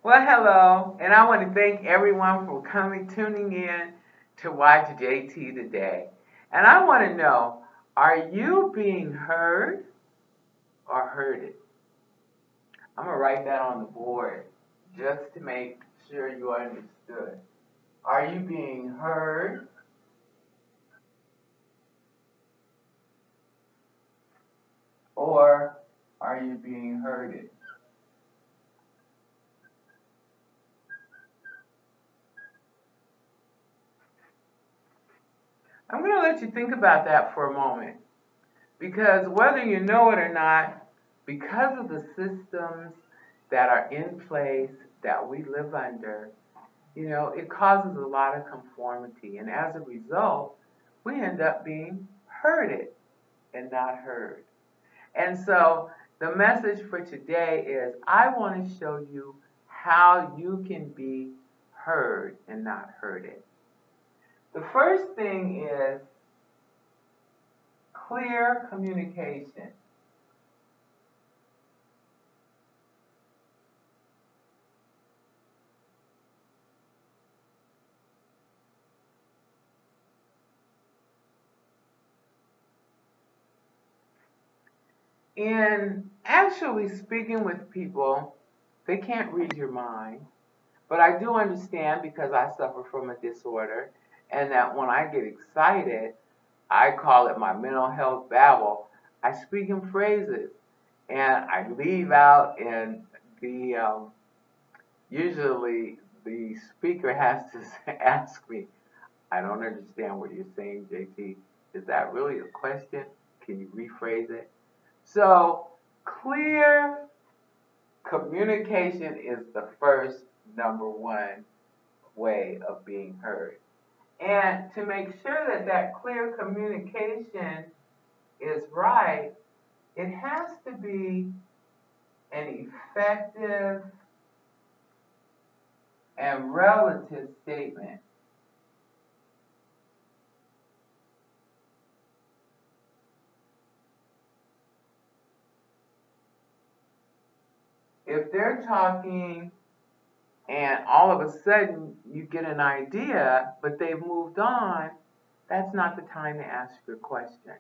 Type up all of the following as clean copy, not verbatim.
Well, hello, and I want to thank everyone for tuning in to watch JT today. And I want to know, are you being heard or hearded? I'm going to write that on the board just to make sure you understood. Are you being heard or are you being hearded? I'm going to let you think about that for a moment because whether you know it or not, because of the systems that are in place that we live under, it causes a lot of conformity. And as a result, we end up being herded and not heard. And so the message for today is I want to show you how you can be heard and not herded. The first thing is clear communication. In actually speaking with people, they can't read your mind. But I do understand because I suffer from a disorder, and that when I get excited, I call it my mental health babble. I speak in phrases, and I leave out, and usually the speaker has to ask me, "I don't understand what you're saying, JT. Is that really a question? Can you rephrase it?" So clear communication is the first number one way of being heard. And to make sure that that clear communication is right, it has to be an effective and relative statement. If they're talking and all of a sudden you get an idea, but they've moved on, that's not the time to ask your question.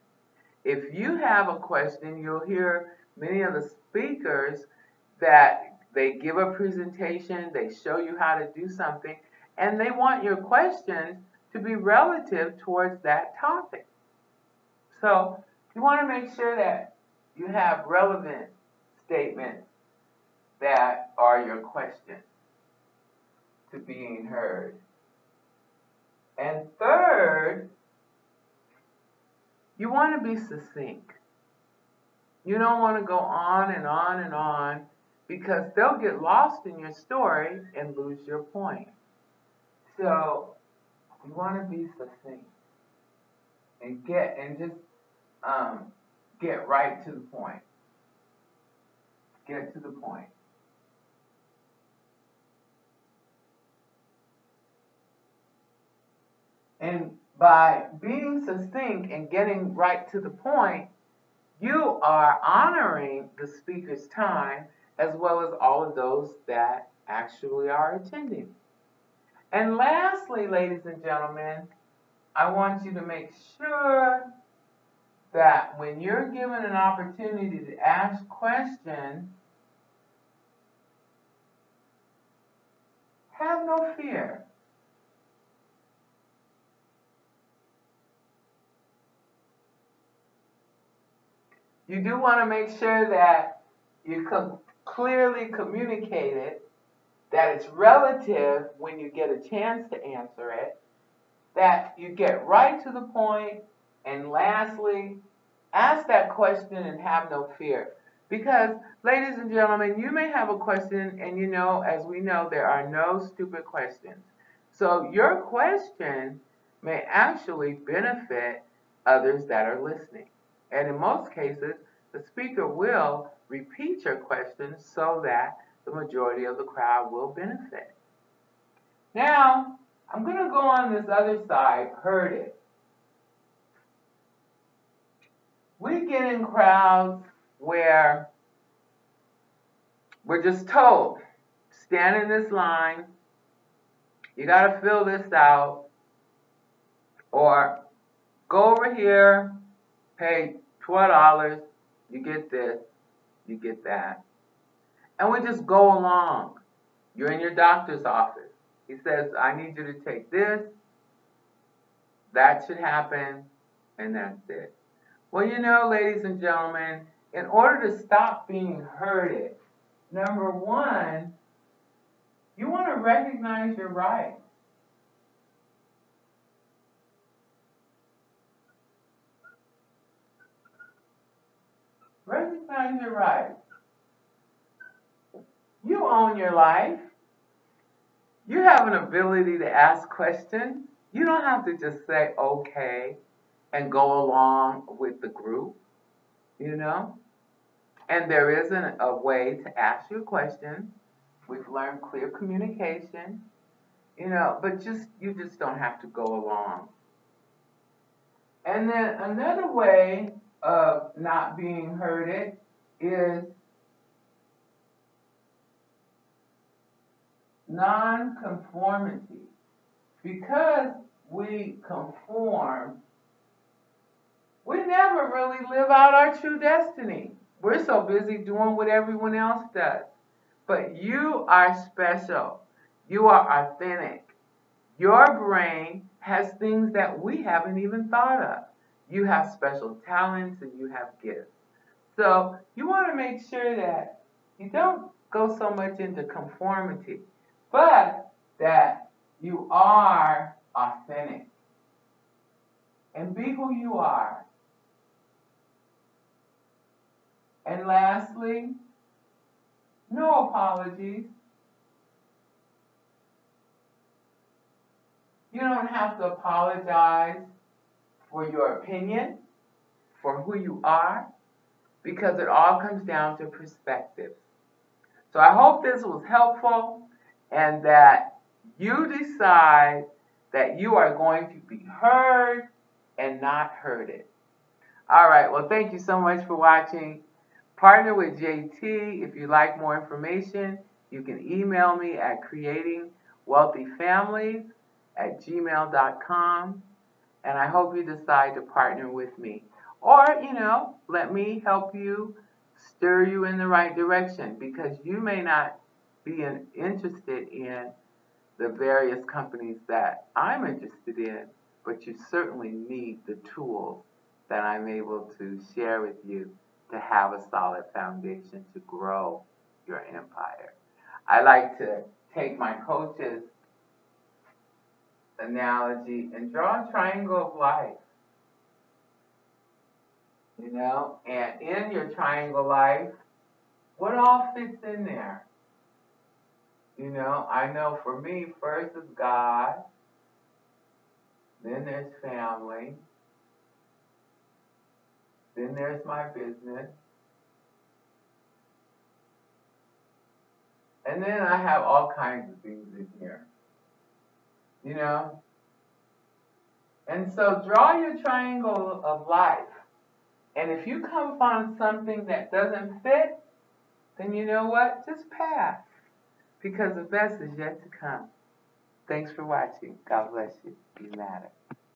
If you have a question, you'll hear many of the speakers that they give a presentation, they show you how to do something, and they want your questions to be relative towards that topic. So you want to make sure that you have relevant statements that are your questions to being heard. And third, you want to be succinct. You don't want to go on and on and on because they'll get lost in your story and lose your point. So you want to be succinct and get right to the point. Get to the point. And by being succinct and getting right to the point, you are honoring the speaker's time as well as all of those that actually are attending. And lastly, ladies and gentlemen, I want you to make sure that when you're given an opportunity to ask questions, have no fear. You do want to make sure that you clearly communicate it, that it's relative when you get a chance to answer it, that you get right to the point, and lastly, ask that question and have no fear. Because, ladies and gentlemen, you may have a question, and as we know, there are no stupid questions. So your question may actually benefit others that are listening. And in most cases, the speaker will repeat your question so that the majority of the crowd will benefit. Now, I'm going to go on this other side, heard it. We get in crowds where we're just told, stand in this line. You got to fill this out. Or go over here, pay $12, you get this, you get that. And we just go along. You're in your doctor's office. He says, I need you to take this, that should happen, and that's it. Well, you know, ladies and gentlemen, in order to stop being herded, number one, you want to recognize your rights. Recognize your rights. You own your life. You have an ability to ask questions. You don't have to just say okay and go along with the group, you know. And there isn't a way to ask you questions. We've learned clear communication, you know, but you just don't have to go along. And then another way of not being herded is non-conformity. Because we conform, we never really live out our true destiny. We're so busy doing what everyone else does. But you are special. You are authentic. Your brain has things that we haven't even thought of. You have special talents and you have gifts. So you want to make sure that you don't go so much into conformity, but that you are authentic. And be who you are. And lastly, no apologies. You don't have to apologize for your opinion, for who you are, because it all comes down to perspective. So I hope this was helpful and that you decide that you are going to be heard and not herded. All right, well, thank you so much for watching. Partner with JT. If you'd like more information, you can email me at creatingwealthyfamilies@gmail.com. And I hope you decide to partner with me. Or, you know, let me help you steer you in the right direction, because you may not be interested in the various companies that I'm interested in, but you certainly need the tools that I'm able to share with you to have a solid foundation to grow your empire. I like to take my coach's analogy and draw a triangle of life. You know, and in your triangle life, what all fits in there? You know, I know for me, first is God, then there's family, then there's my business, and then I have all kinds of things in here. You know? And so draw your triangle of life. And if you come upon something that doesn't fit, then you know what? Just pass. Because the best is yet to come. Thanks for watching. God bless you. UMatter.